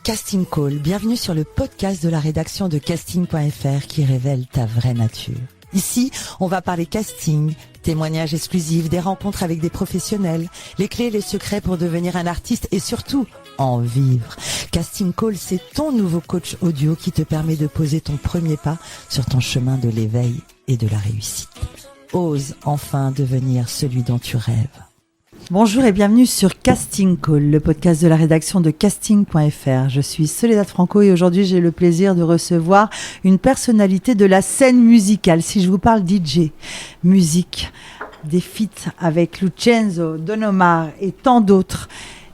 Casting Call, bienvenue sur le podcast de la rédaction de casting.fr qui révèle ta vraie nature. Ici, on va parler casting, témoignages exclusifs, des rencontres avec des professionnels, les clés et les secrets pour devenir un artiste et surtout, en vivre. Casting Call, c'est ton nouveau coach audio qui te permet de poser ton premier pas sur ton chemin de l'éveil et de la réussite. Ose enfin devenir celui dont tu rêves. Bonjour et bienvenue sur Casting Call, le podcast de la rédaction de casting.fr. Je suis Soledad Franco et aujourd'hui j'ai le plaisir de recevoir une personnalité de la scène musicale. Si je vous parle DJ, musique, des feats avec Lucenzo, Don Omar et tant d'autres,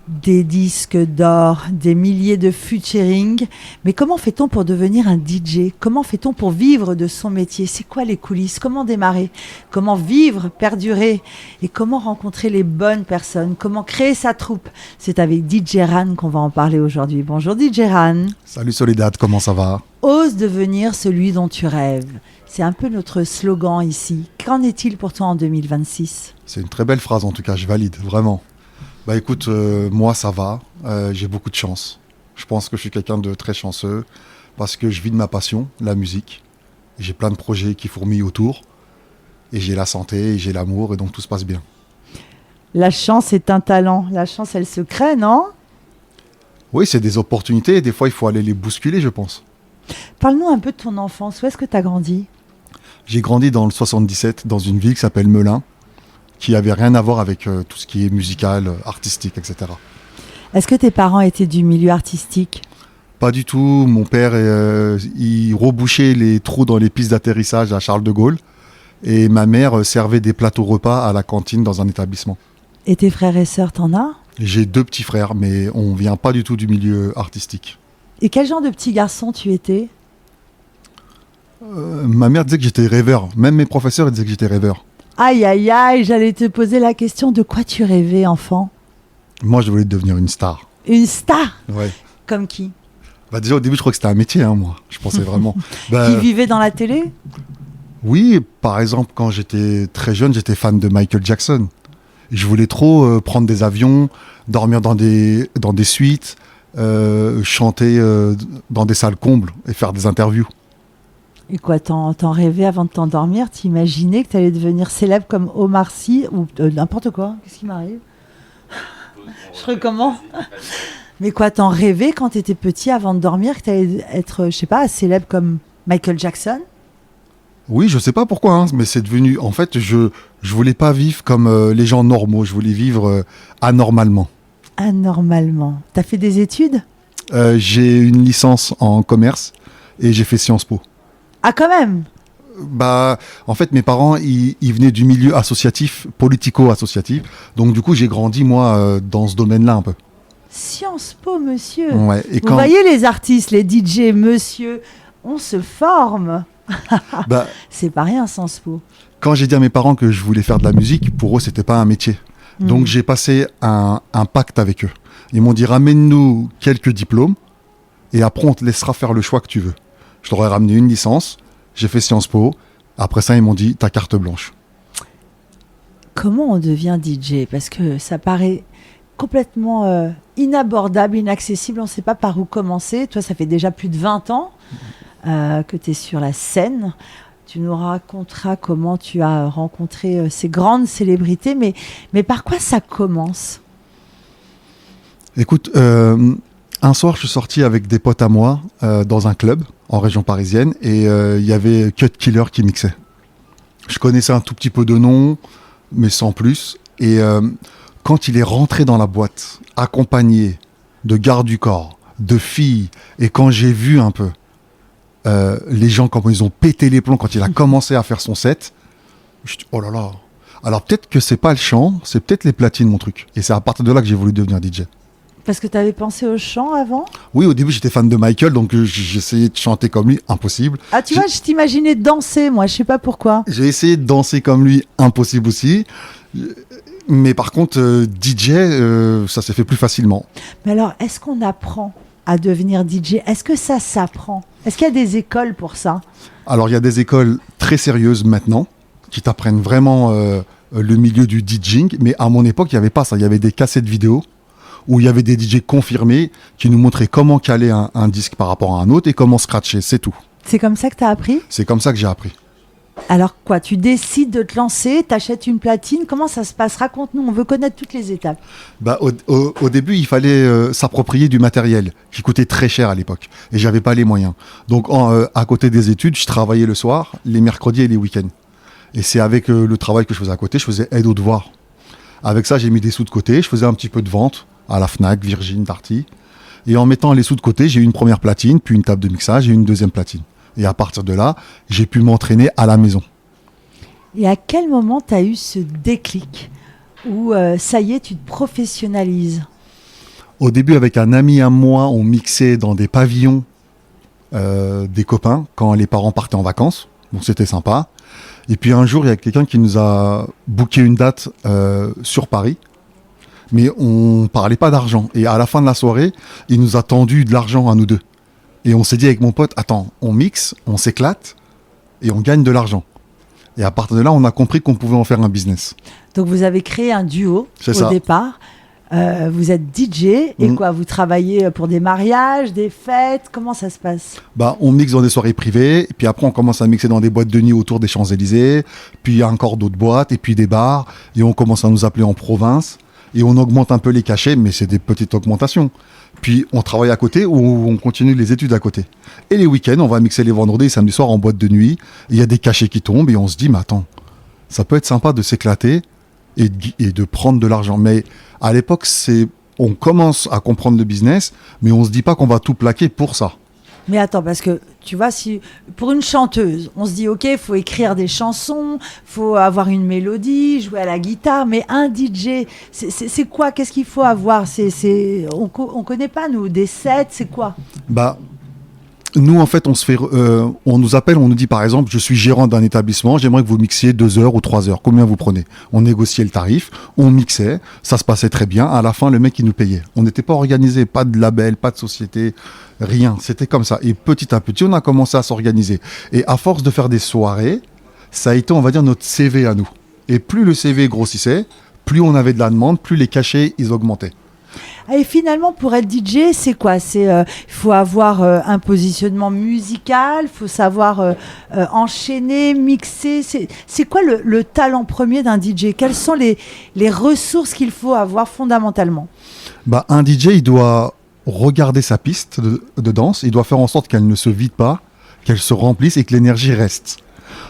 des disques d'or, des milliers de featuring. Mais comment fait-on pour devenir un DJ ? Comment fait-on pour vivre de son métier ? C'est quoi les coulisses ? Comment démarrer ? Comment vivre, perdurer ? Et comment rencontrer les bonnes personnes ? Comment créer sa troupe ? C'est avec DJ Ran qu'on va en parler aujourd'hui. Bonjour DJ Ran. Salut Soledad, comment ça va ? Ose devenir celui dont tu rêves. C'est un peu notre slogan ici. Qu'en est-il pour toi en 2026 ? C'est une très belle phrase en tout cas, je valide, vraiment. Bah écoute, moi ça va, j'ai beaucoup de chance. Je pense que je suis quelqu'un de très chanceux parce que je vis de ma passion, la musique. J'ai plein de projets qui fourmillent autour et j'ai la santé, et j'ai l'amour et donc tout se passe bien. La chance est un talent. La chance, elle se crée, non ? Oui, c'est des opportunités et des fois il faut aller les bousculer, je pense. Parle-nous un peu de ton enfance. Où est-ce que tu as grandi ? J'ai grandi dans le 77, dans une ville qui s'appelle Melun, qui avait rien à voir avec tout ce qui est musical, artistique, etc. Est-ce que tes parents étaient du milieu artistique ? Pas du tout. Mon père, il rebouchait les trous dans les pistes d'atterrissage à Charles de Gaulle. Et ma mère servait des plateaux repas à la cantine dans un établissement. Et tes frères et sœurs, t'en as ? J'ai 2 petits frères, mais on ne vient pas du tout du milieu artistique. Et quel genre de petit garçon tu étais ? Ma mère disait que j'étais rêveur. Même mes professeurs disaient que j'étais rêveur. Aïe, aïe, aïe, j'allais te poser la question, de quoi tu rêvais, enfant ? Moi, je voulais devenir une star. Une star ? Ouais. Comme qui ? Bah déjà, au début, je crois que c'était un métier, moi. Je pensais vraiment. Qui vivait dans la télé ? Oui, par exemple, quand j'étais très jeune, j'étais fan de Michael Jackson. Je voulais trop prendre des avions, dormir dans des suites, chanter dans des salles combles et faire des interviews. Et quoi, t'en rêvais avant de t'endormir ? T'imaginais que t'allais devenir célèbre comme Omar Sy ou n'importe quoi ? Qu'est-ce qui m'arrive ? Je recommence. Mais quoi, t'en rêvais quand t'étais petit avant de dormir que t'allais être, je sais pas, célèbre comme Michael Jackson ? Oui, je sais pas pourquoi, mais c'est devenu... En fait, je voulais pas vivre comme les gens normaux. Je voulais vivre anormalement. Anormalement. T'as fait des études ? J'ai une licence en commerce et j'ai fait Sciences Po. Ah, quand même ? Bah, en fait, mes parents, ils venaient du milieu associatif, politico-associatif. Donc, du coup, j'ai grandi, moi, dans ce domaine-là un peu. Sciences Po, monsieur. Ouais, et Vous voyez les artistes, les DJ, monsieur, on se forme. Bah, c'est pas rien, Sciences Po. Quand j'ai dit à mes parents que je voulais faire de la musique, pour eux, c'était pas un métier. Donc, j'ai passé un pacte avec eux. Ils m'ont dit, ramène-nous quelques diplômes et après, on te laissera faire le choix que tu veux. Je leur ai ramené une licence, j'ai fait Sciences Po. Après ça, ils m'ont dit, ta carte blanche. Comment on devient DJ ? Parce que ça paraît complètement inabordable, inaccessible. On ne sait pas par où commencer. Toi, ça fait déjà plus de 20 ans que tu es sur la scène. Tu nous raconteras comment tu as rencontré ces grandes célébrités. Mais par quoi ça commence ? Écoute, un soir, je suis sorti avec des potes à moi dans un club en région parisienne et il y avait Cut Killer qui mixait. Je connaissais un tout petit peu de nom, mais sans plus. Et quand il est rentré dans la boîte, accompagné de gardes du corps, de filles, et quand j'ai vu un peu les gens, comment ils ont pété les plombs quand il a commencé à faire son set, je dis, oh là là. Alors peut-être que c'est pas le chant, c'est peut-être les platines, mon truc. Et c'est à partir de là que j'ai voulu devenir DJ. Parce que tu avais pensé au chant avant ? Oui, au début, j'étais fan de Michael, donc j'essayais de chanter comme lui, impossible. Ah, tu vois, je t'imaginais danser, moi, je sais pas pourquoi. J'ai essayé de danser comme lui, impossible aussi. Mais par contre, DJ, ça s'est fait plus facilement. Mais alors, est-ce qu'on apprend à devenir DJ ? Est-ce que ça s'apprend ? Est-ce qu'il y a des écoles pour ça ? Alors, il y a des écoles très sérieuses maintenant, qui t'apprennent vraiment le milieu du DJing. Mais à mon époque, il n'y avait pas ça. Il y avait des cassettes vidéo où il y avait des DJ confirmés qui nous montraient comment caler un disque par rapport à un autre et comment scratcher, c'est tout. C'est comme ça que tu as appris ? C'est comme ça que j'ai appris. Alors quoi, tu décides de te lancer, t'achètes une platine, comment ça se passe ? Raconte-nous, on veut connaître toutes les étapes. Au début, il fallait s'approprier du matériel qui coûtait très cher à l'époque et j'avais pas les moyens. Donc à côté des études, je travaillais le soir, les mercredis et les week-ends. Et c'est avec le travail que je faisais à côté, je faisais aide aux devoirs. Avec ça, j'ai mis des sous de côté, je faisais un petit peu de vente à la Fnac, Virgin, Darty. Et en mettant les sous de côté, j'ai eu une première platine, puis une table de mixage et une deuxième platine. Et à partir de là, j'ai pu m'entraîner à la maison. Et à quel moment tu as eu ce déclic où ça y est, tu te professionnalises ? Au début, avec un ami à moi, on mixait dans des pavillons des copains quand les parents partaient en vacances. Donc c'était sympa. Et puis un jour, il y a quelqu'un qui nous a booké une date sur Paris. Mais on parlait pas d'argent. Et à la fin de la soirée, il nous a tendu de l'argent à nous deux. Et on s'est dit avec mon pote, attends, on mixe, on s'éclate et on gagne de l'argent. Et à partir de là, on a compris qu'on pouvait en faire un business. Donc vous avez créé un duo au départ. Vous êtes DJ et quoi ? Vous travaillez pour des mariages, des fêtes ? Comment ça se passe ? On mixe dans des soirées privées. Et puis après, on commence à mixer dans des boîtes de nuit autour des Champs-Élysées. Puis il y a encore d'autres boîtes et puis des bars. Et on commence à nous appeler en province. Et on augmente un peu les cachets, mais c'est des petites augmentations. Puis on travaille à côté ou on continue les études à côté. Et les week-ends, on va mixer les vendredis et samedis soirs en boîte de nuit. Il y a des cachets qui tombent et on se dit, mais attends, ça peut être sympa de s'éclater et de prendre de l'argent. Mais à l'époque, on commence à comprendre le business, mais on se dit pas qu'on va tout plaquer pour ça. Mais attends, parce que tu vois, si pour une chanteuse, on se dit ok, il faut écrire des chansons, faut avoir une mélodie, jouer à la guitare, mais un DJ, c'est quoi ? Qu'est-ce qu'il faut avoir ? On connaît pas nous, des sets, c'est quoi ? Nous, en fait, on nous appelle, on nous dit par exemple, je suis gérant d'un établissement, j'aimerais que vous mixiez 2 heures ou 3 heures. Combien vous prenez ? On négociait le tarif, on mixait, ça se passait très bien. À la fin, le mec, il nous payait. On n'était pas organisé, pas de label, pas de société, rien. C'était comme ça. Et petit à petit, on a commencé à s'organiser. Et à force de faire des soirées, ça a été, on va dire, notre CV à nous. Et plus le CV grossissait, plus on avait de la demande, plus les cachets, ils augmentaient. Et finalement, pour être DJ, c'est quoi ? Il faut avoir un positionnement musical, il faut savoir enchaîner, mixer. C'est quoi le talent premier d'un DJ ? Quelles sont les ressources qu'il faut avoir fondamentalement ? Un DJ, il doit regarder sa piste de danse, il doit faire en sorte qu'elle ne se vide pas, qu'elle se remplisse et que l'énergie reste.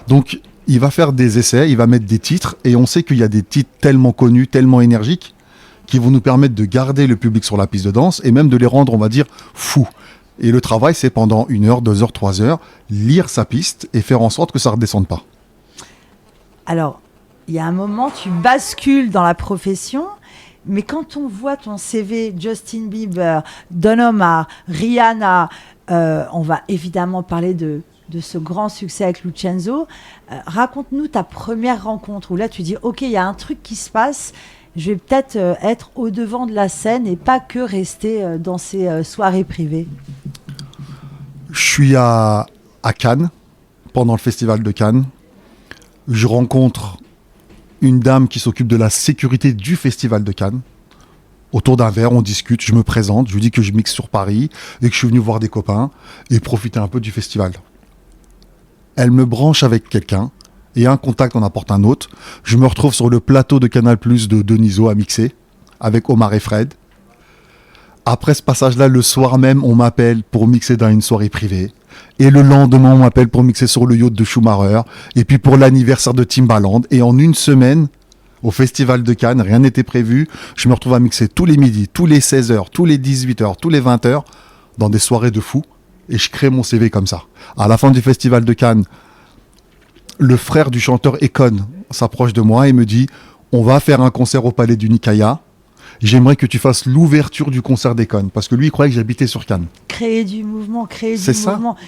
Donc, il va faire des essais, il va mettre des titres, et on sait qu'il y a des titres tellement connus, tellement énergiques, qui vont nous permettre de garder le public sur la piste de danse et même de les rendre, on va dire, fous. Et le travail, c'est pendant 1 heure, 2 heures, 3 heures, lire sa piste et faire en sorte que ça ne redescende pas. Alors, il y a un moment, tu bascules dans la profession, mais quand on voit ton CV, Justin Bieber, Don Omar, Rihanna, on va évidemment parler de ce grand succès avec Lucenzo. Raconte-nous ta première rencontre où là, tu dis, OK, il y a un truc qui se passe, je vais peut-être être au-devant de la scène et pas que rester dans ces soirées privées. Je suis à Cannes, pendant le festival de Cannes. Je rencontre une dame qui s'occupe de la sécurité du festival de Cannes. Autour d'un verre, on discute, je me présente, je lui dis que je mixe sur Paris et que je suis venu voir des copains et profiter un peu du festival. Elle me branche avec quelqu'un. Et un contact en apporte un autre. Je me retrouve sur le plateau de Canal+ de Deniso à mixer, avec Omar et Fred. Après ce passage-là, le soir même, on m'appelle pour mixer dans une soirée privée. Et le lendemain, on m'appelle pour mixer sur le yacht de Schumacher. Et puis pour l'anniversaire de Timbaland. Et en une semaine, au Festival de Cannes, rien n'était prévu. Je me retrouve à mixer tous les midis, tous les 16h, tous les 18h, tous les 20h, dans des soirées de fous. Et je crée mon CV comme ça. À la fin du Festival de Cannes, le frère du chanteur Ekon s'approche de moi et me dit « On va faire un concert au Palais du Nicaïa. J'aimerais que tu fasses l'ouverture du concert d'Ekon. » Parce que lui, il croyait que j'habitais sur Cannes. Créer du mouvement.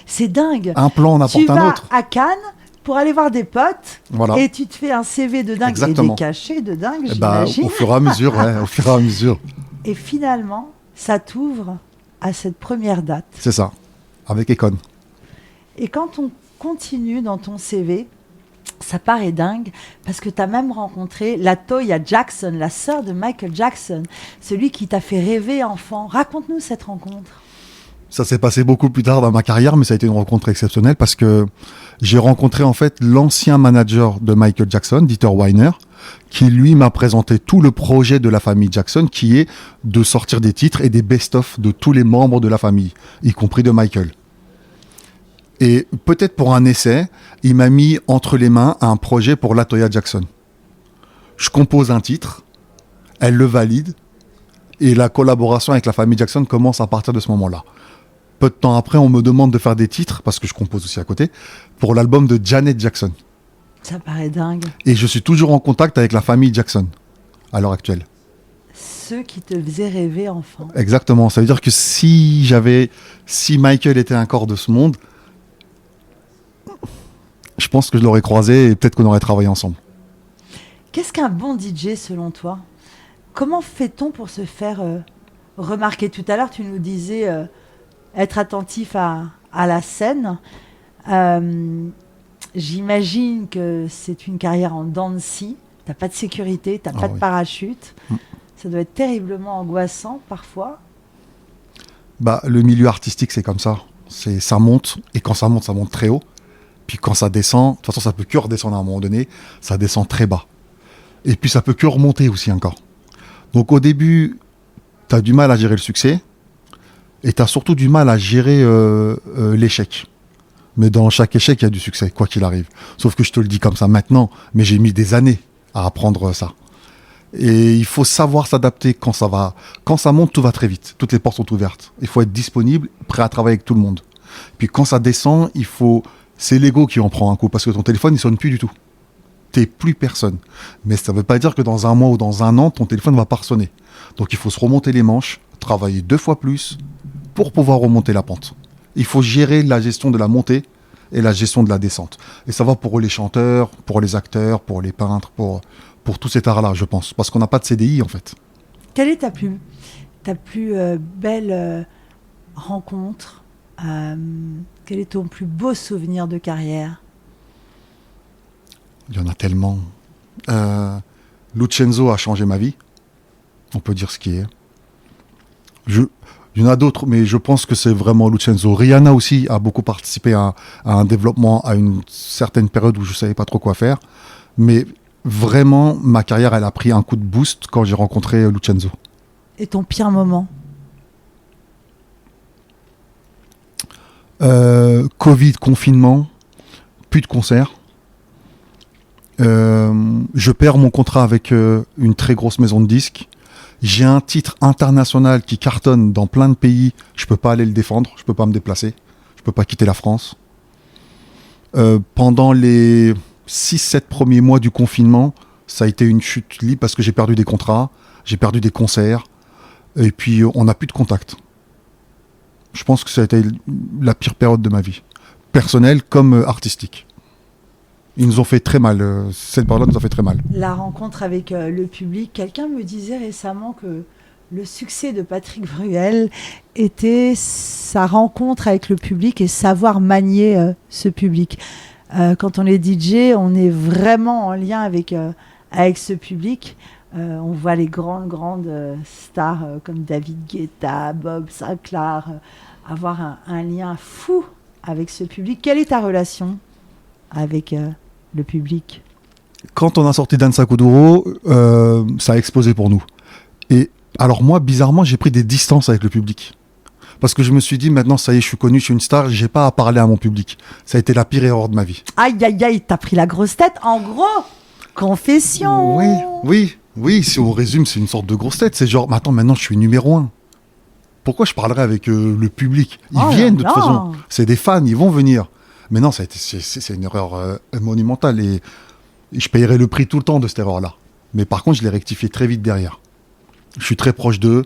C'est dingue. Un plan en apporte un autre. Tu vas à Cannes pour aller voir des potes et tu te fais un CV de dingue. Exactement. Et des cachets de dingue, j'imagine. Au fur et à mesure, au fur et à mesure. Et finalement, ça t'ouvre à cette première date. C'est ça, avec Ekon. Et quand on continue dans ton CV, Ça paraît dingue parce que tu as même rencontré Latoya Jackson, la sœur de Michael Jackson, celui qui t'a fait rêver enfant. Raconte-nous cette rencontre. Ça s'est passé beaucoup plus tard dans ma carrière, mais ça a été une rencontre exceptionnelle parce que j'ai rencontré en fait l'ancien manager de Michael Jackson, Dieter Weiner, qui lui m'a présenté tout le projet de la famille Jackson, qui est de sortir des titres et des best-of de tous les membres de la famille, y compris de Michael. Et peut-être pour un essai, il m'a mis entre les mains un projet pour Latoya Jackson. Je compose un titre, elle le valide, et la collaboration avec la famille Jackson commence à partir de ce moment-là. Peu de temps après, on me demande de faire des titres, parce que je compose aussi à côté, pour l'album de Janet Jackson. Ça paraît dingue. Et je suis toujours en contact avec la famille Jackson, à l'heure actuelle. Ceux qui te faisaient rêver enfant. Exactement. Ça veut dire que si Michael était un corps de ce monde, je pense que je l'aurais croisé et peut-être qu'on aurait travaillé ensemble. Qu'est-ce qu'un bon DJ selon toi? Comment fait-on pour se faire remarquer? Tout à l'heure, tu nous disais être attentif à la scène. J'imagine que c'est une carrière en dents de scie. Tu n'as pas de sécurité, tu n'as pas de parachute. Ça doit être terriblement angoissant parfois. Le milieu artistique, c'est comme ça. Ça monte, et quand ça monte très haut. Puis quand ça descend, de toute façon, ça peut que redescendre à un moment donné, ça descend très bas. Et puis ça peut que remonter aussi encore. Donc au début, tu as du mal à gérer le succès, et tu as surtout du mal à gérer l'échec. Mais dans chaque échec, il y a du succès, quoi qu'il arrive. Sauf que je te le dis comme ça maintenant, mais j'ai mis des années à apprendre ça. Et il faut savoir s'adapter quand ça va. Quand ça monte, tout va très vite. Toutes les portes sont ouvertes. Il faut être disponible, prêt à travailler avec tout le monde. Puis quand ça descend, c'est l'ego qui en prend un coup, parce que ton téléphone, il sonne plus du tout. T'es plus personne. Mais ça ne veut pas dire que dans un mois ou dans un an, ton téléphone ne va pas sonner. Donc il faut se remonter les manches, travailler 2 fois plus pour pouvoir remonter la pente. Il faut gérer la gestion de la montée et la gestion de la descente. Et ça va pour les chanteurs, pour les acteurs, pour les peintres, pour tout cet art-là, je pense. Parce qu'on n'a pas de CDI, en fait. Quelle est ta plus belle rencontre? Quel est ton plus beau souvenir de carrière? Il y en a tellement. Lucenzo a changé ma vie. On peut dire ce qui est. Il y en a d'autres, mais je pense que c'est vraiment Lucenzo. Rihanna aussi a beaucoup participé à un développement à une certaine période où je ne savais pas trop quoi faire. Mais vraiment, ma carrière, elle a pris un coup de boost quand j'ai rencontré Lucenzo. Et ton pire moment? Covid, confinement, plus de concerts. Je perds mon contrat avec une très grosse maison de disques. J'ai un titre international qui cartonne dans plein de pays. Je peux pas aller le défendre, je peux pas me déplacer, je peux pas quitter la France. Pendant les 6-7 premiers mois du confinement, ça a été une chute libre parce que j'ai perdu des contrats, j'ai perdu des concerts, et puis on n'a plus de contact. Je pense que ça a été la pire période de ma vie, personnelle comme artistique. Ils nous ont fait très mal, cette période nous a fait très mal. La rencontre avec le public, quelqu'un me disait récemment que le succès de Patrick Bruel était sa rencontre avec le public et savoir manier ce public. Quand on est DJ, on est vraiment en lien avec ce public. On voit les grandes stars comme David Guetta, Bob Sinclair, avoir un lien fou avec ce public. Quelle est ta relation avec le public? Quand on a sorti Danza Kuduro, ça a explosé pour nous. Et alors moi, bizarrement, j'ai pris des distances avec le public. Parce que je me suis dit, maintenant, ça y est, je suis connu, je suis une star, j'ai pas à parler à mon public. Ça a été la pire erreur de ma vie. Aïe, aïe, aïe, t'as pris la grosse tête, en gros. Confession. Oui, si on résume, c'est une sorte de grosse tête. C'est genre, mais attends, maintenant, je suis numéro 1. Pourquoi je parlerais avec le public? Ils viennent de toute façon. C'est des fans, ils vont venir. Mais non, c'est une erreur monumentale. Et je payerai le prix tout le temps de cette erreur-là. Mais par contre, je l'ai rectifié très vite derrière. Je suis très proche d'eux.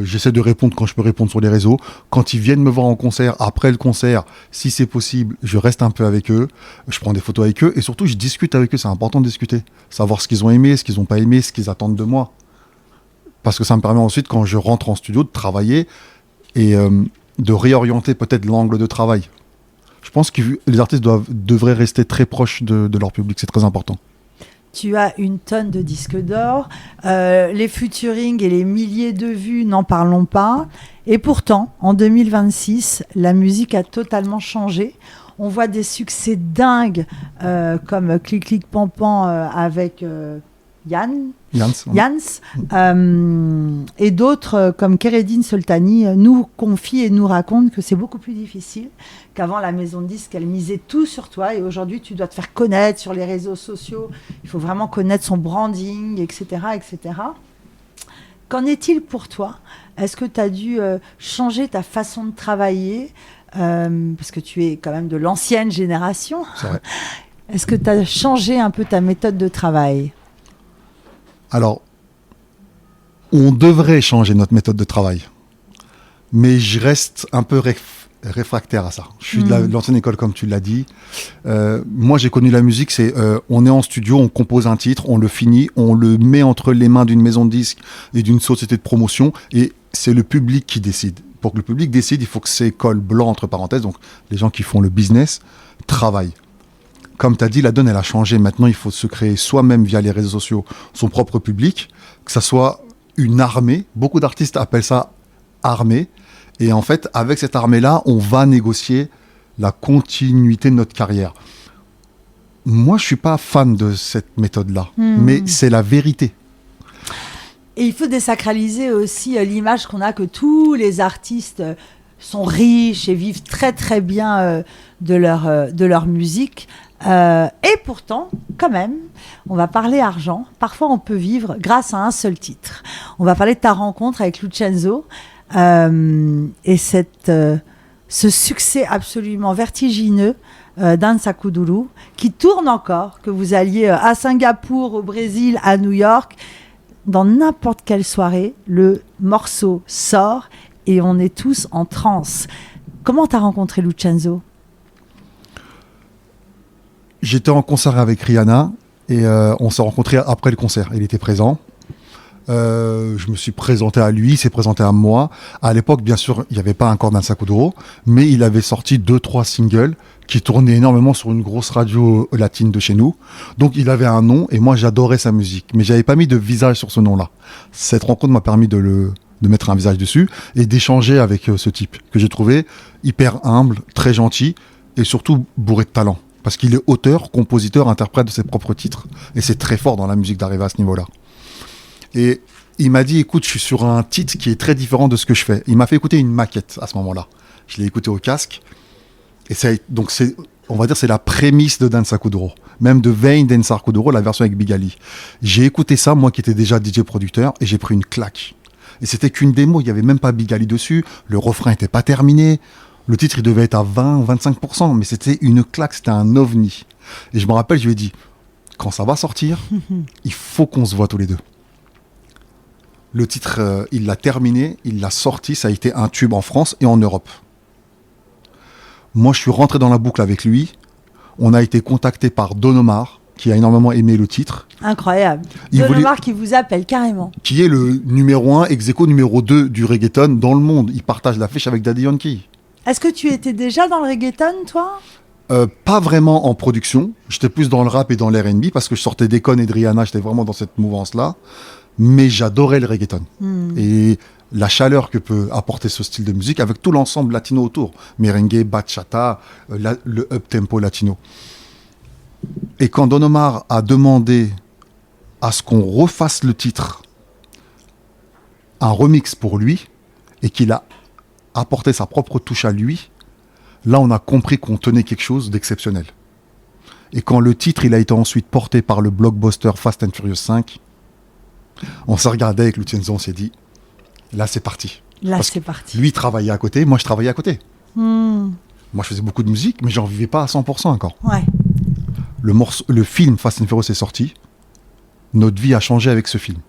J'essaie de répondre quand je peux répondre sur les réseaux. Quand ils viennent me voir en concert, après le concert, si c'est possible, je reste un peu avec eux. Je prends des photos avec eux. Et surtout, je discute avec eux. C'est important de discuter. Savoir ce qu'ils ont aimé, ce qu'ils n'ont pas aimé, ce qu'ils attendent de moi. Parce que ça me permet ensuite, quand je rentre en studio, de travailler et de réorienter peut-être l'angle de travail. Je pense que les artistes devraient rester très proches de leur public, c'est très important. Tu as une tonne de disques d'or, les featuring et les milliers de vues, n'en parlons pas. Et pourtant, en 2026, la musique a totalement changé. On voit des succès dingues comme Clic Clic Pan Pan avec Jans, et d'autres comme Keredine Soltani nous confient et nous racontent que c'est beaucoup plus difficile, qu'avant la maison de disques elle misait tout sur toi et aujourd'hui tu dois te faire connaître sur les réseaux sociaux, il faut vraiment connaître son branding, etc. etc. Qu'en est-il pour toi? Est-ce que tu as dû changer ta façon de travailler parce que tu es quand même de l'ancienne génération? C'est vrai. Est-ce que tu as changé un peu ta méthode de travail? Alors, on devrait changer notre méthode de travail, mais je reste un peu réfractaire à ça. Je suis de l'ancienne école, comme tu l'as dit. Moi, j'ai connu la musique, on est en studio, on compose un titre, on le finit, on le met entre les mains d'une maison de disques et d'une société de promotion, et c'est le public qui décide. Pour que le public décide, il faut que ces cols blancs, entre parenthèses, donc les gens qui font le business, travaillent. Comme tu as dit, la donne, elle a changé. Maintenant, il faut se créer soi-même via les réseaux sociaux son propre public, que ça soit une armée. Beaucoup d'artistes appellent ça armée. Et en fait, avec cette armée-là, on va négocier la continuité de notre carrière. Moi, je ne suis pas fan de cette méthode-là, mais c'est la vérité. Et il faut désacraliser aussi l'image qu'on a que tous les artistes sont riches et vivent très très bien de leur musique. Et pourtant, quand même, on va parler argent. Parfois, on peut vivre grâce à un seul titre. On va parler de ta rencontre avec Lucenzo et ce succès absolument vertigineux d'Dança Kuduro, qui tourne encore, que vous alliez à Singapour, au Brésil, à New York. Dans n'importe quelle soirée, le morceau sort et on est tous en transe. Comment t'as rencontré Lucenzo ? J'étais en concert avec Rihanna et on s'est rencontrés après le concert. Il était présent. Je me suis présenté à lui, il s'est présenté à moi. À l'époque, bien sûr, il n'y avait pas encore Dança Kuduro, mais il avait sorti 2-3 singles qui tournaient énormément sur une grosse radio latine de chez nous. Donc il avait un nom et moi j'adorais sa musique. Mais j'avais pas mis de visage sur ce nom-là. Cette rencontre m'a permis de mettre un visage dessus et d'échanger avec ce type que j'ai trouvé hyper humble, très gentil et surtout bourré de talent. Parce qu'il est auteur, compositeur, interprète de ses propres titres. Et c'est très fort dans la musique d'arriver à ce niveau-là. Et il m'a dit, écoute, je suis sur un titre qui est très différent de ce que je fais. Il m'a fait écouter une maquette à ce moment-là. Je l'ai écouté au casque. Et donc on va dire c'est la prémisse de Dança Kuduro. Même de Vein Dança Kuduro, la version avec Big Ali. J'ai écouté ça, moi qui étais déjà DJ producteur, et j'ai pris une claque. Et c'était qu'une démo, il n'y avait même pas Big Ali dessus. Le refrain n'était pas terminé. Le titre, il devait être à 20-25%, mais c'était une claque, c'était un ovni. Et je me rappelle, je lui ai dit, quand ça va sortir, il faut qu'on se voit tous les deux. Le titre, il l'a terminé, il l'a sorti, ça a été un tube en France et en Europe. Moi, je suis rentré dans la boucle avec lui. On a été contacté par Don Omar, qui a énormément aimé le titre. Incroyable. Don Omar qui vous appelle carrément. Qui est le numéro 1, ex-aequo numéro 2 du reggaeton dans le monde. Il partage l'affiche avec Daddy Yankee. Est-ce que tu étais déjà dans le reggaeton, toi ? Pas vraiment en production. J'étais plus dans le rap et dans l'R&B parce que je sortais d'Akon et de Rihanna. J'étais vraiment dans cette mouvance-là. Mais j'adorais le reggaeton. Et la chaleur que peut apporter ce style de musique avec tout l'ensemble latino autour. Merengue, bachata, le up-tempo latino. Et quand Don Omar a demandé à ce qu'on refasse le titre, un remix pour lui, et qu'il a apporté sa propre touche à lui, là on a compris qu'on tenait quelque chose d'exceptionnel. Et quand le titre il a été ensuite porté par le blockbuster Fast and Furious 5, on s'est regardé avec Lucenzo, on s'est dit, là c'est parti. Parti. Lui travaillait à côté, moi je travaillais à côté. Moi je faisais beaucoup de musique, mais j'en vivais pas à 100% encore. Ouais. Le film Fast and Furious est sorti, notre vie a changé avec ce film.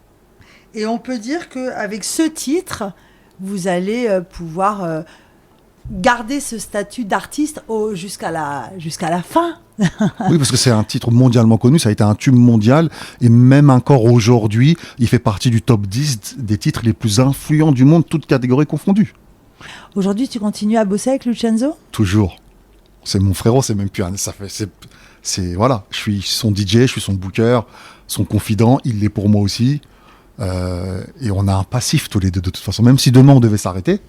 Et on peut dire qu'avec ce titre, vous allez pouvoir garder ce statut d'artiste jusqu'à la fin. Oui, parce que c'est un titre mondialement connu, ça a été un tube mondial, et même encore aujourd'hui, il fait partie du top 10 des titres les plus influents du monde, toutes catégories confondues. Aujourd'hui, tu continues à bosser avec Lucenzo ? Toujours. C'est mon frérot, c'est même plus un. Voilà, je suis son DJ, je suis son booker, son confident, il l'est pour moi aussi. Et on a un passif tous les deux de toute façon. Même si demain on devait s'arrêter,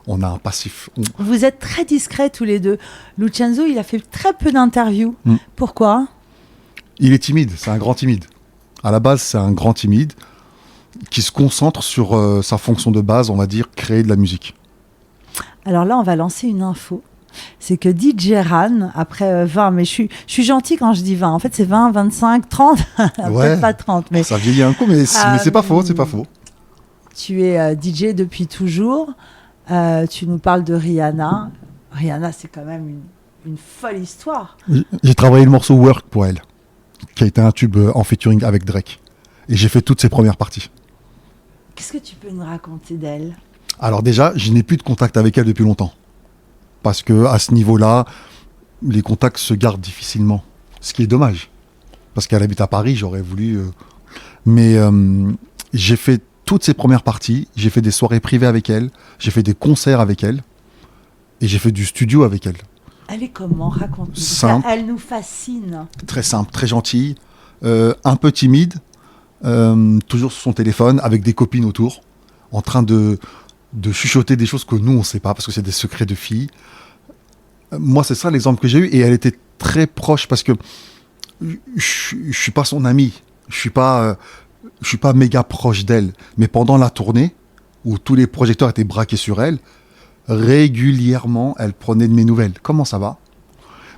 on a un passif. Vous êtes très discrets tous les deux. Lucenzo, il a fait très peu d'interviews. Pourquoi ? Il est timide, c'est un grand timide. À la base, c'est un grand timide qui se concentre sur sa fonction de base, on va dire, créer de la musique. Alors là, on va lancer une info. C'est que DJ Ran, après 20, mais je suis gentille quand je dis 20. En fait, c'est 20, 25, 30. Peut-être pas 30. Mais... Ça vieillit un coup, mais c'est pas faux, c'est pas faux. Tu es DJ depuis toujours. Tu nous parles de Rihanna. Rihanna, c'est quand même une folle histoire. J'ai travaillé le morceau Work pour elle, qui a été un tube en featuring avec Drake. Et j'ai fait toutes ses premières parties. Qu'est-ce que tu peux nous raconter d'elle ? Alors déjà, je n'ai plus de contact avec elle depuis longtemps. Parce que à ce niveau-là, les contacts se gardent difficilement. Ce qui est dommage. Parce qu'elle habite à Paris, j'aurais voulu... Mais j'ai fait toutes ses premières parties. J'ai fait des soirées privées avec elle. J'ai fait des concerts avec elle. Et j'ai fait du studio avec elle. Elle est comment ? Raconte-nous. Simple. Elle nous fascine. Très simple, très gentille. Un peu timide. Toujours sur son téléphone, avec des copines autour. En train de chuchoter des choses que nous, on ne sait pas, parce que c'est des secrets de filles. Moi, c'est ça l'exemple que j'ai eu. Et elle était très proche, parce que je ne suis pas son ami. Je suis pas méga proche d'elle. Mais pendant la tournée, où tous les projecteurs étaient braqués sur elle, régulièrement, elle prenait de mes nouvelles. Comment ça va ?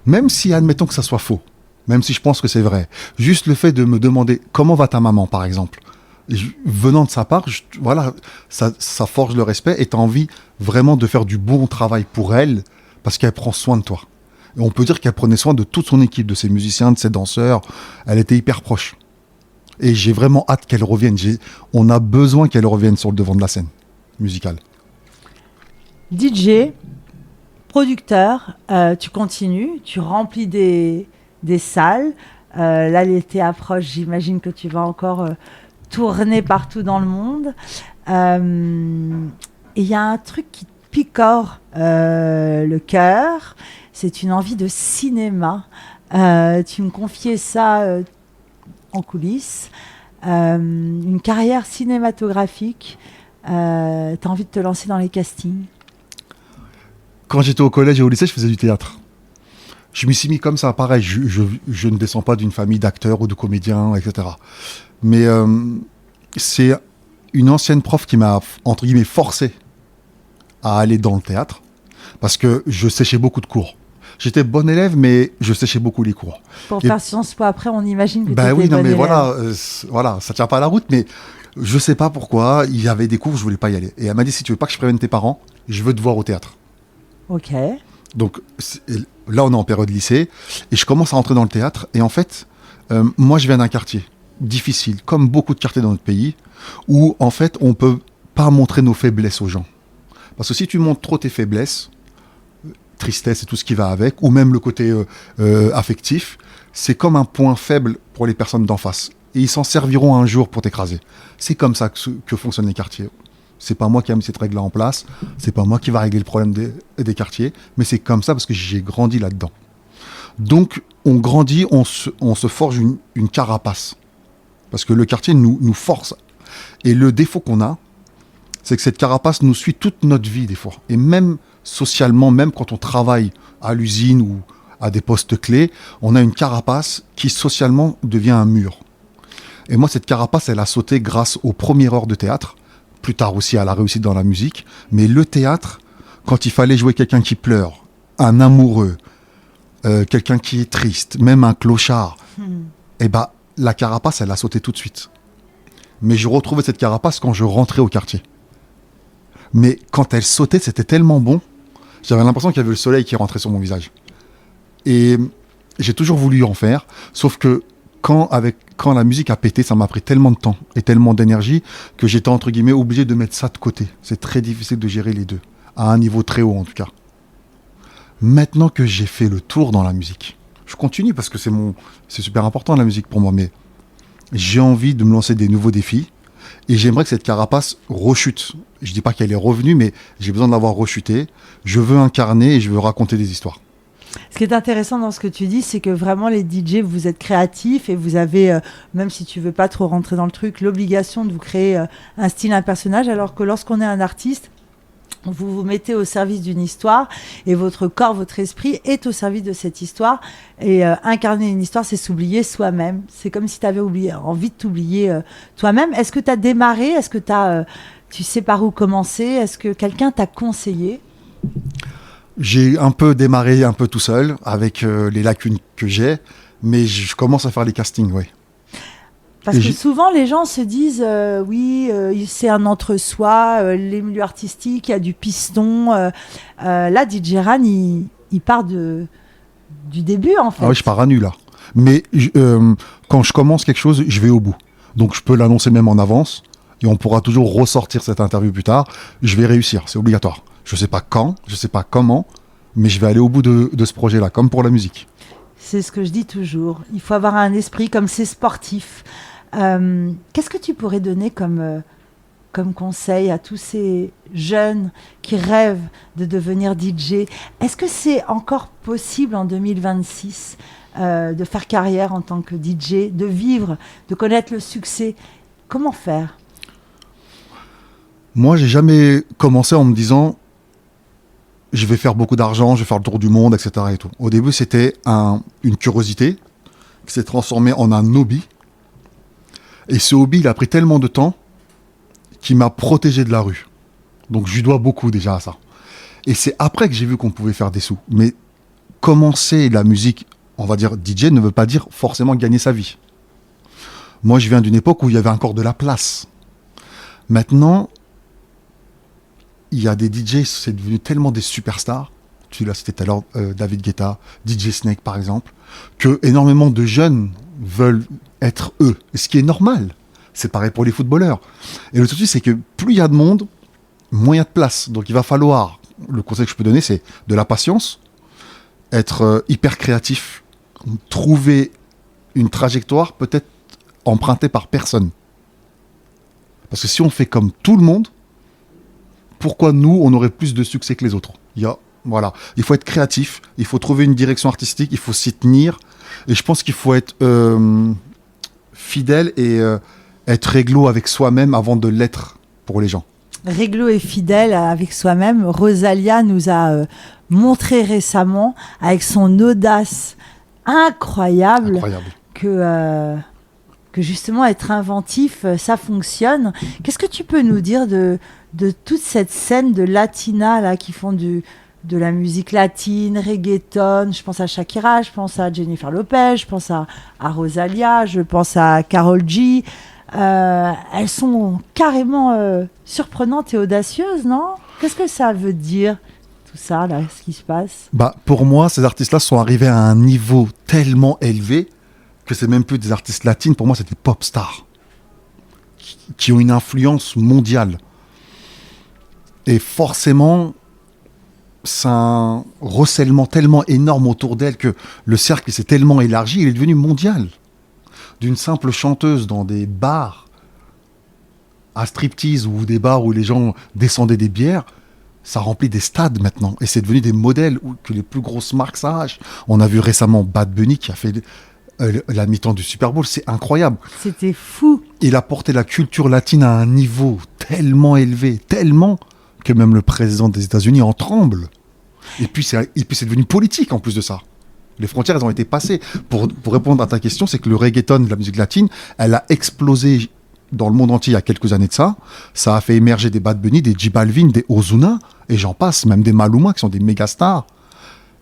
Même si, admettons que ça soit faux, même si je pense que c'est vrai, juste le fait de me demander « Comment va ta maman ?» par exemple, venant de sa part, voilà, ça forge le respect et tu as envie vraiment de faire du bon travail pour elle parce qu'elle prend soin de toi. Et on peut dire qu'elle prenait soin de toute son équipe, de ses musiciens, de ses danseurs. Elle était hyper proche. Et j'ai vraiment hâte qu'elle revienne. On a besoin qu'elle revienne sur le devant de la scène musicale. DJ, producteur, tu continues, tu remplis des salles. Là, l'été approche, j'imagine que tu vas encore... tourner partout dans le monde. Et il y a un truc qui te picore le cœur, c'est une envie de cinéma. Tu me confiais ça en coulisses. Une carrière cinématographique. Tu as envie de te lancer dans les castings. Quand j'étais au collège et au lycée, je faisais du théâtre. Je m'y suis mis comme ça, pareil. Je ne descends pas d'une famille d'acteurs ou de comédiens, etc. Mais c'est une ancienne prof qui m'a, entre guillemets, forcé à aller dans le théâtre parce que je séchais beaucoup de cours. J'étais bon élève, mais je séchais beaucoup les cours. Pour faire Sciences Po après, on imagine que tu étais oui, non, bon mais élève. voilà, ça tient pas la route, mais je sais pas pourquoi, il y avait des cours où je voulais pas y aller. Et elle m'a dit, si tu veux pas que je prévienne tes parents, je veux te voir au théâtre. Ok. Donc là, on est en période lycée, et je commence à rentrer dans le théâtre, et en fait, moi, je viens d'un quartier difficile, comme beaucoup de quartiers dans notre pays, où en fait on peut pas montrer nos faiblesses aux gens. Parce que si tu montres trop tes faiblesses, tristesse et tout ce qui va avec, ou même le côté affectif, c'est comme un point faible pour les personnes d'en face. Et ils s'en serviront un jour pour t'écraser. C'est comme ça que fonctionnent les quartiers. C'est pas moi qui ai mis cette règle-là en place, c'est pas moi qui va régler le problème des quartiers, mais c'est comme ça parce que j'ai grandi là-dedans. Donc on grandit, on se forge une carapace. Parce que le quartier nous force. Et le défaut qu'on a, c'est que cette carapace nous suit toute notre vie des fois. Et même socialement, même quand on travaille à l'usine ou à des postes clés, on a une carapace qui socialement devient un mur. Et moi, cette carapace, elle a sauté grâce aux premières heures de théâtre, plus tard aussi à la réussite dans la musique. Mais le théâtre, quand il fallait jouer quelqu'un qui pleure, un amoureux, quelqu'un qui est triste, même un clochard, eh ben, la carapace, elle a sauté tout de suite. Mais je retrouvais cette carapace quand je rentrais au quartier. Mais quand elle sautait, c'était tellement bon. J'avais l'impression qu'il y avait le soleil qui rentrait sur mon visage. Et j'ai toujours voulu en faire. Sauf que quand la musique a pété, ça m'a pris tellement de temps et tellement d'énergie que j'étais, entre guillemets, obligé de mettre ça de côté. C'est très difficile de gérer les deux. À un niveau très haut, en tout cas. Maintenant que j'ai fait le tour dans la musique, je continue parce que c'est super important la musique pour moi, mais j'ai envie de me lancer des nouveaux défis et j'aimerais que cette carapace rechute. Je dis pas qu'elle est revenue, mais j'ai besoin de l'avoir rechutée. Je veux incarner et je veux raconter des histoires. Ce qui est intéressant dans ce que tu dis, c'est que vraiment les DJ, vous êtes créatifs et vous avez, même si tu veux pas trop rentrer dans le truc, l'obligation de vous créer un style, un personnage, alors que lorsqu'on est un artiste, vous vous mettez au service d'une histoire et votre corps, votre esprit est au service de cette histoire. Et incarner une histoire, c'est s'oublier soi-même. C'est comme si tu avais envie de t'oublier toi-même. Est-ce que tu as démarré? Est-ce que tu sais par où commencer? Est-ce que quelqu'un t'a conseillé? J'ai un peu démarré un peu tout seul avec les lacunes que j'ai, mais je commence à faire les castings, oui. Parce que souvent, les gens se disent oui, c'est un entre-soi, les milieux artistiques, il y a du piston. Là, DJ Ran, il part du début, en fait. Ah oui, je pars à nu, là. Mais quand je commence quelque chose, je vais au bout. Donc, je peux l'annoncer même en avance et on pourra toujours ressortir cette interview plus tard. Je vais réussir, c'est obligatoire. Je ne sais pas quand, je ne sais pas comment, mais je vais aller au bout de ce projet-là, comme pour la musique. C'est ce que je dis toujours. Il faut avoir un esprit comme ces sportifs. Qu'est-ce que tu pourrais donner comme conseil à tous ces jeunes qui rêvent de devenir DJ? Est-ce que c'est encore possible en 2026 de faire carrière en tant que DJ, de vivre, de connaître le succès? Comment faire? Moi, j'ai jamais commencé en me disant je vais faire beaucoup d'argent, je vais faire le tour du monde, etc. et tout. Au début, c'était une curiosité qui s'est transformée en un hobby. Et ce hobby, il a pris tellement de temps qu'il m'a protégé de la rue. Donc, je lui dois beaucoup déjà à ça. Et c'est après que j'ai vu qu'on pouvait faire des sous. Mais commencer la musique, on va dire DJ, ne veut pas dire forcément gagner sa vie. Moi, je viens d'une époque où il y avait encore de la place. Maintenant, il y a des DJ, c'est devenu tellement des superstars. Tu l'as cité tout à l'heure, David Guetta, DJ Snake par exemple, que énormément de jeunes veulent être eux. Et ce qui est normal. C'est pareil pour les footballeurs. Et le souci, c'est que plus il y a de monde, moins il y a de place. Donc il va falloir, le conseil que je peux donner, c'est de la patience, être hyper créatif, trouver une trajectoire peut-être empruntée par personne. Parce que si on fait comme tout le monde, pourquoi nous, on aurait plus de succès que les autres? Voilà. Il faut être créatif, il faut trouver une direction artistique, il faut s'y tenir. Et je pense qu'il faut être fidèle et être réglo avec soi-même avant de l'être pour les gens. Réglo et fidèle avec soi-même. Rosalia nous a montré récemment, avec son audace incroyable. Que justement être inventif, ça fonctionne. Qu'est-ce que tu peux nous dire de toute cette scène de latina là, qui font de la musique latine, reggaeton? Je pense à Shakira, je pense à Jennifer Lopez, je pense à Rosalia, je pense à Karol G. Elles sont carrément surprenantes et audacieuses, non? Qu'est-ce que ça veut dire, tout ça, là, ce qui se passe? Pour moi, ces artistes-là sont arrivés à un niveau tellement élevé que c'est même plus des artistes latines. Pour moi, c'est des pop stars qui ont une influence mondiale. Et forcément, c'est un recèlement tellement énorme autour d'elle que le cercle s'est tellement élargi, il est devenu mondial. D'une simple chanteuse dans des bars à striptease ou des bars où les gens descendaient des bières, ça remplit des stades maintenant. Et c'est devenu des modèles que les plus grosses marques s'arrachent. On a vu récemment Bad Bunny qui a fait la mi-temps du Super Bowl. C'est incroyable. C'était fou. Il a porté la culture latine à un niveau tellement élevé, tellement que même le président des États-Unis en tremble. Et puis c'est devenu politique en plus de ça. Les frontières, elles ont été passées. Pour répondre à ta question, c'est que le reggaeton, la musique latine, elle a explosé dans le monde entier il y a quelques années de ça. Ça a fait émerger des Bad Bunny, des J Balvin, des Ozuna, et j'en passe, même des Maluma qui sont des méga stars.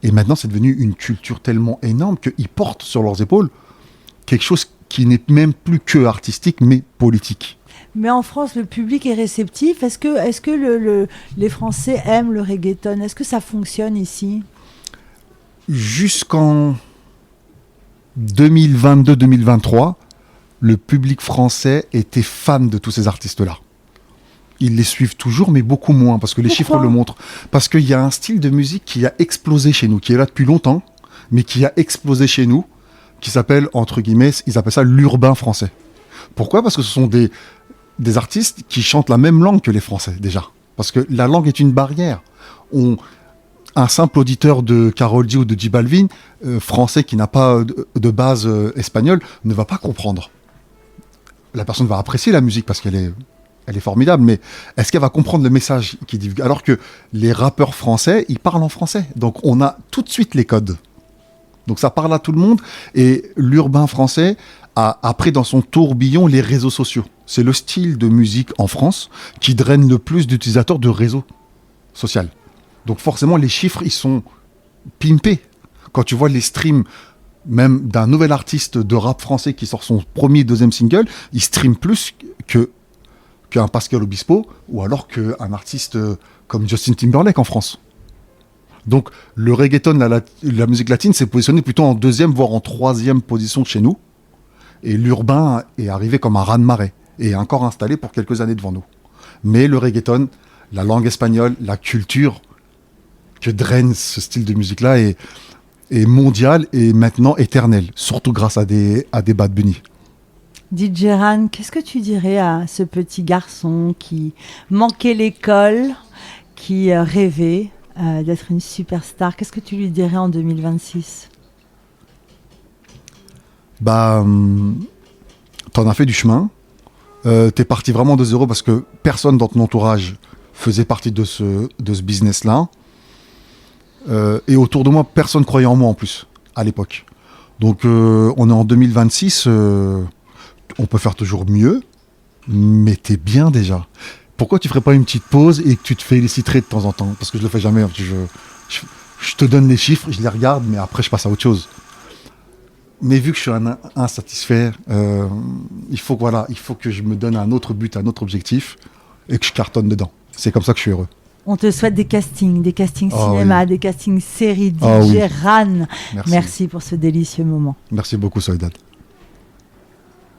Et maintenant, c'est devenu une culture tellement énorme qu'ils portent sur leurs épaules quelque chose qui n'est même plus que artistique, mais politique. Mais en France, le public est réceptif. Est-ce que les Français aiment le reggaeton? Est-ce que ça fonctionne ici? Jusqu'en 2022-2023, le public français était fan de tous ces artistes-là. Ils les suivent toujours, mais beaucoup moins, parce que les chiffres le montrent. Parce qu'il y a un style de musique qui a explosé chez nous, qui est là depuis longtemps, mais qui a explosé chez nous, qui s'appelle, entre guillemets, ils appellent ça l'urbain français. Pourquoi? Parce que ce sont des artistes qui chantent la même langue que les Français, déjà. Parce que la langue est une barrière. un simple auditeur de Karol G ou de J Balvin, français qui n'a pas de base espagnole, ne va pas comprendre. La personne va apprécier la musique parce qu'elle est formidable, mais est-ce qu'elle va comprendre le message qui divulgue? Alors que les rappeurs français, ils parlent en français. Donc on a tout de suite les codes. Donc ça parle à tout le monde. Et l'urbain français a pris dans son tourbillon les réseaux sociaux. C'est le style de musique en France qui draine le plus d'utilisateurs de réseaux sociaux. Donc forcément, les chiffres, ils sont pimpés. Quand tu vois les streams, même d'un nouvel artiste de rap français qui sort son premier, deuxième single, il stream plus qu'un Pascal Obispo ou alors qu'un artiste comme Justin Timberlake en France. Donc le reggaeton, la musique latine s'est positionné plutôt en deuxième, voire en troisième position chez nous. Et l'urbain est arrivé comme un raz-de-marée et est encore installé pour quelques années devant nous. Mais le reggaeton, la langue espagnole, la culture que draine ce style de musique-là est mondial et maintenant éternel, surtout grâce à des Bad Bunny. DJ Ran, qu'est-ce que tu dirais à ce petit garçon qui manquait l'école, qui rêvait d'être une superstar? Qu'est-ce que tu lui dirais en 2026? T'en as fait du chemin. T'es parti vraiment de zéro parce que personne dans ton entourage faisait partie de ce business-là. Et autour de moi, personne croyait en moi en plus, à l'époque. Donc on est en 2026, on peut faire toujours mieux, mais t'es bien déjà. Pourquoi tu ferais pas une petite pause et que tu te féliciterais de temps en temps? Parce que je le fais jamais. Je te donne les chiffres, je les regarde, mais après je passe à autre chose. Mais vu que je suis un insatisfait, il faut que je me donne un autre but, un autre objectif, et que je cartonne dedans. C'est comme ça que je suis heureux. On te souhaite des castings cinéma, oui. Des castings séries, DJ oui. Ran. Merci pour ce délicieux moment. Merci beaucoup, Soledad.